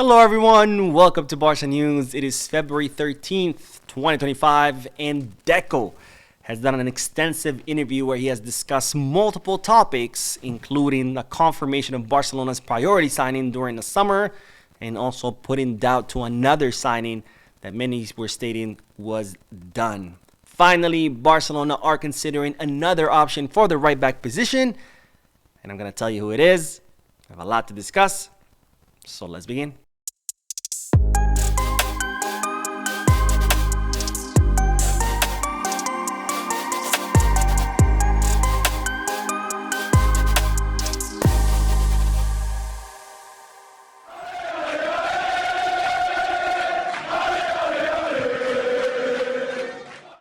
Hello everyone, welcome to Barca News. It is February 13th, 2025, and Deco has done an extensive interview where he has discussed multiple topics, including the confirmation of Barcelona's priority signing during the summer, and also putting doubt to another signing that many were stating was done. Finally, Barcelona are considering another option for the right back position, and I'm going to tell you who it is. I have a lot to discuss, so let's begin.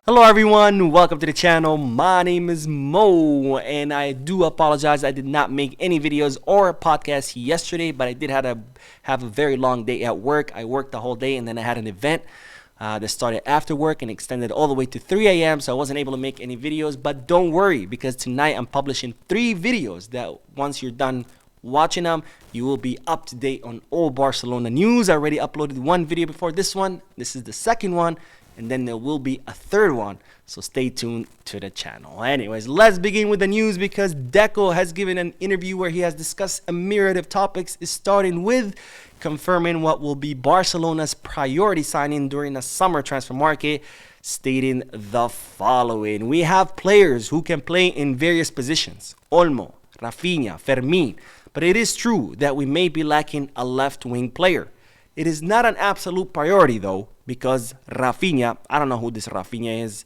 Hello everyone, welcome to the channel. My name is Mo, and I do apologize I did not make any videos or podcasts yesterday, but I did have a very long day at work. I worked the whole day, and then I had an event that started after work and extended all the way to 3 a.m. so I wasn't able to make any videos. But don't worry, because tonight I'm publishing 3 videos that once you're done watching them, you will be up to date on all Barcelona news. I already uploaded one video before this one. This is the second one, and then there will be a third one, so stay tuned to the channel. Anyways, let's begin with the news, because Deco has given an interview where he has discussed a myriad of topics, starting with confirming what will be Barcelona's priority signing during the summer transfer market, stating the following: we have players who can play in various positions: Olmo, Rafinha, Fermin, but it is true that we may be lacking a left wing player. It is not an absolute priority though, because Rafinha, I don't know who this Rafinha is.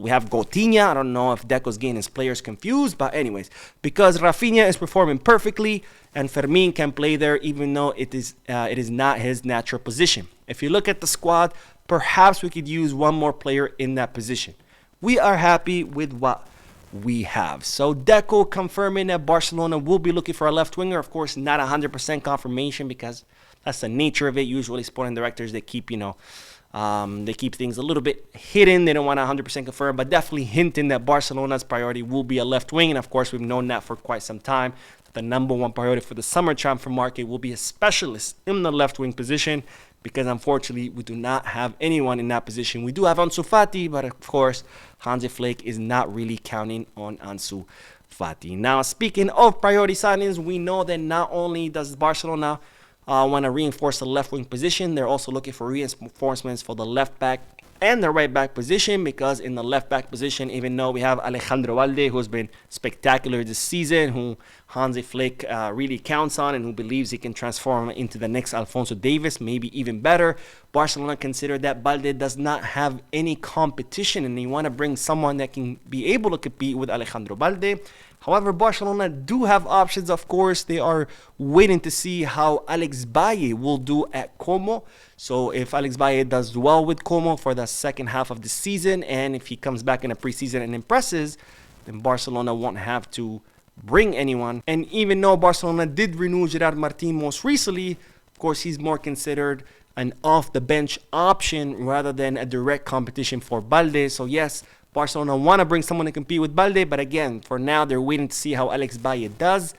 We have Coutinho. I don't know if Deco's getting his players confused, but anyways, because Rafinha is performing perfectly and Fermin can play there, even though it is not his natural position. If you look at the squad, perhaps we could use one more player in that position. We are happy with what we have. So Deco confirming that Barcelona will be looking for a left winger. Of course, not 100% confirmation, because that's the nature of it. Usually sporting directors, they keep they keep things a little bit hidden. They don't want to 100% confirm, but definitely hinting that Barcelona's priority will be a left wing. And of course, we've known that for quite some time. The number one priority for the summer transfer market will be a specialist in the left wing position, because unfortunately we do not have anyone in that position. We do have Ansu Fati, but of course Hansi Flick is not really counting on Ansu Fati. Now, speaking of priority signings, we know that not only does Barcelona want to reinforce the left wing position, they're also looking for reinforcements for the left back and the right back position, because in the left back position, even though we have Alejandro Balde, who's been spectacular this season, who Hansi Flick really counts on and who believes he can transform into the next Alphonso Davies, maybe even better, Barcelona considered that Balde does not have any competition, and they want to bring someone that can be able to compete with Alejandro Balde. However, Barcelona do have options. Of course, they are waiting to see how Alex Baye will do at Como. So if Alex Baye does well with Como for the second half of the season, and if he comes back in the preseason and impresses, then Barcelona won't have to bring anyone. And even though Barcelona did renew Gerard Martin most recently, of course, he's more considered an off-the-bench option rather than a direct competition for Balde. So yes, Barcelona want to bring someone to compete with Balde, but again, for now, they're waiting to see how Alex Baye does.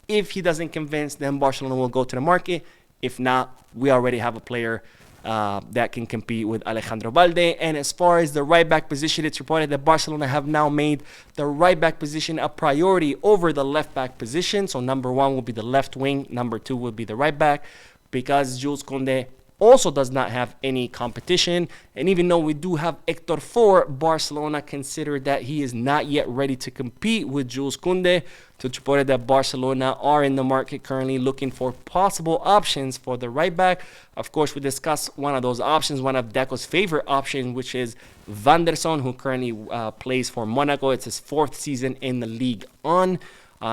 If he doesn't convince, then Barcelona will go to the market. If not, we already have a player that can compete with Alejandro Balde. And as far as the right back position, it's reported that Barcelona have now made the right back position a priority over the left back position. So number 1 will be the left wing, number 2 will be the right back, because Jules Koundé also does not have any competition. And even though we do have Hector Ford, Barcelona considered that he is not yet ready to compete with Jules Koundé. So it's reported that Barcelona are in the market currently looking for possible options for the right back. Of course, we discussed one of those options, one of Deco's favorite options, which is Van der Son, who currently plays for Monaco. It's his 4th season in the League On.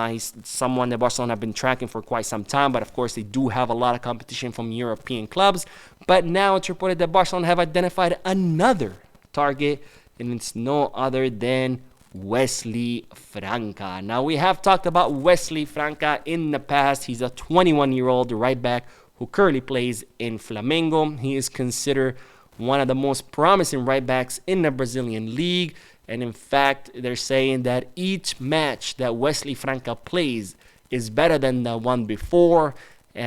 He's someone that Barcelona have been tracking for quite some time, but of course they do have a lot of competition from European clubs. But now it's reported that Barcelona have identified another target, and it's no other than Wesley Franca. Now, we have talked about Wesley Franca in the past. He's a 21-year-old right back who currently plays in Flamengo. He is considered one of the most promising right backs in the Brazilian league. And in fact, they're saying that each match that Wesley Franca plays is better than the one before.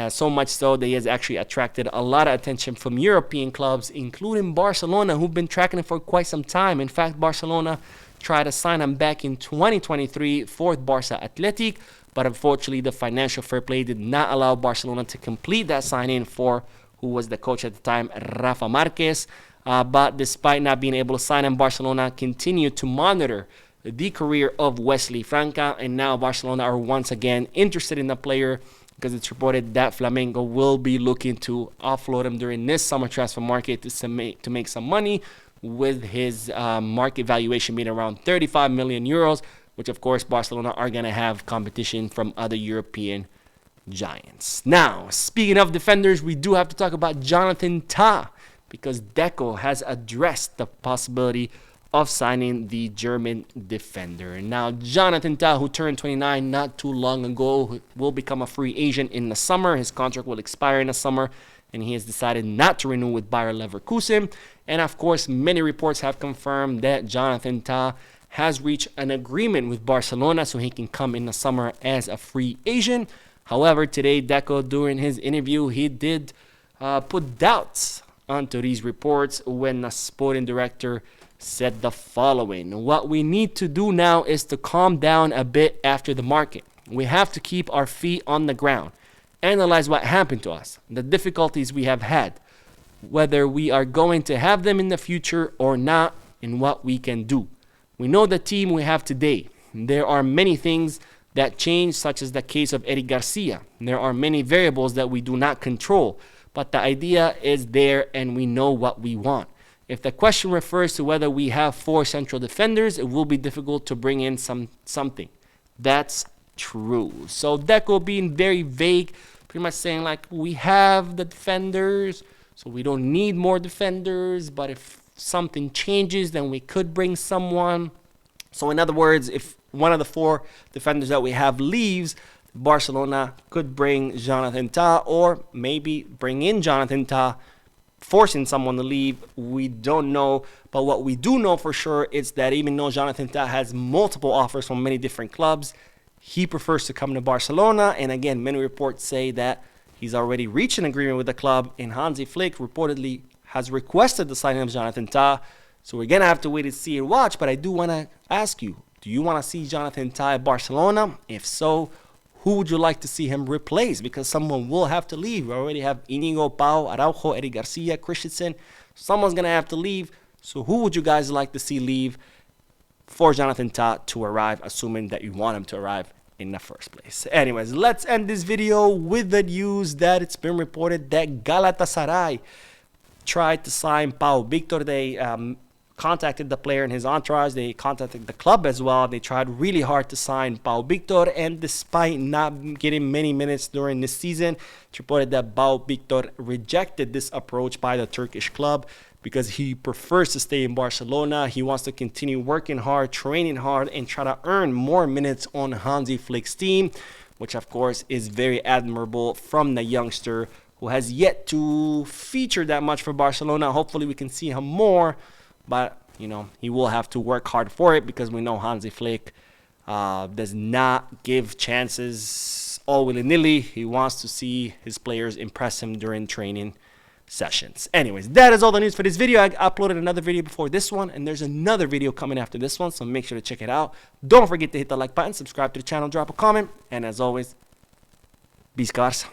So much so that he has actually attracted a lot of attention from European clubs, including Barcelona, who've been tracking him for quite some time. In fact, Barcelona tried to sign him back in 2023 for Barca Athletic, but unfortunately the financial fair play did not allow Barcelona to complete that signing for who was the coach at the time, Rafa Marquez. But despite not being able to sign him, Barcelona continued to monitor the career of Wesley Franca, and now Barcelona are once again interested in the player because it's reported that Flamengo will be looking to offload him during this summer transfer market to make some money, with his market valuation being around 35 million euros, which of course Barcelona are going to have competition from other European giants. Now, speaking of defenders, we do have to talk about Jonathan Tah, because Deco has addressed the possibility of signing the German defender. Now, Jonathan Tah, who turned 29 not too long ago, will become a free agent in the summer. His contract will expire in the summer, and he has decided not to renew with Bayer Leverkusen. And of course, many reports have confirmed that Jonathan Tah has reached an agreement with Barcelona so he can come in the summer as a free agent. However, today, Deco, during his interview, he did put doubts onto these reports when the sporting director said the following: "What we need to do now is to calm down a bit after the market. We have to keep our feet on the ground, analyze what happened to us, the difficulties we have had, whether we are going to have them in the future or not, and what we can do. We know the team we have today. There are many things that change, such as the case of Eric Garcia. There are many variables that we do not control, but the idea is there and we know what we want. If the question refers to whether we have 4 central defenders, it will be difficult to bring in something. That's true." So Deco being very vague, pretty much saying like, we have the defenders, so we don't need more defenders, but if something changes, then we could bring someone. So in other words, if one of the 4 defenders that we have leaves, Barcelona could bring Jonathan Tah, or maybe bring in Jonathan Tah, forcing someone to leave. We don't know, but what we do know for sure is that even though Jonathan Tah has multiple offers from many different clubs, he prefers to come to Barcelona. And again, many reports say that he's already reached an agreement with the club, and Hansi Flick reportedly has requested the signing of Jonathan Tah. So we're going to have to wait and see and watch, but I do want to ask you, do you want to see Jonathan Tah at Barcelona? If so, who would you like to see him replace? Because someone will have to leave. We already have Inigo, Pau, Araujo, Eric Garcia, Christensen. Someone's going to have to leave. So who would you guys like to see leave for Jonathan Tah to arrive, assuming that you want him to arrive in the first place? Anyways, let's end this video with the news that it's been reported that Galatasaray tried to sign Pau Victor. They contacted the player and his entourage. They contacted the club as well. They tried really hard to sign Pau Victor, and despite not getting many minutes during this season, it's reported that Pau Victor rejected this approach by the Turkish club because he prefers to stay in Barcelona. He wants to continue working hard, training hard, and try to earn more minutes on Hansi Flick's team, which of course is very admirable from the youngster who has yet to feature that much for Barcelona. Hopefully we can see him more, but you know, he will have to work hard for it, because we know Hansi Flick does not give chances all willy-nilly. He wants to see his players impress him during training sessions. Anyways, that is all the news for this video. I uploaded another video before this one, and there's another video coming after this one, so make sure to check it out. Don't forget to hit the like button, subscribe to the channel, drop a comment, and as always, Barça.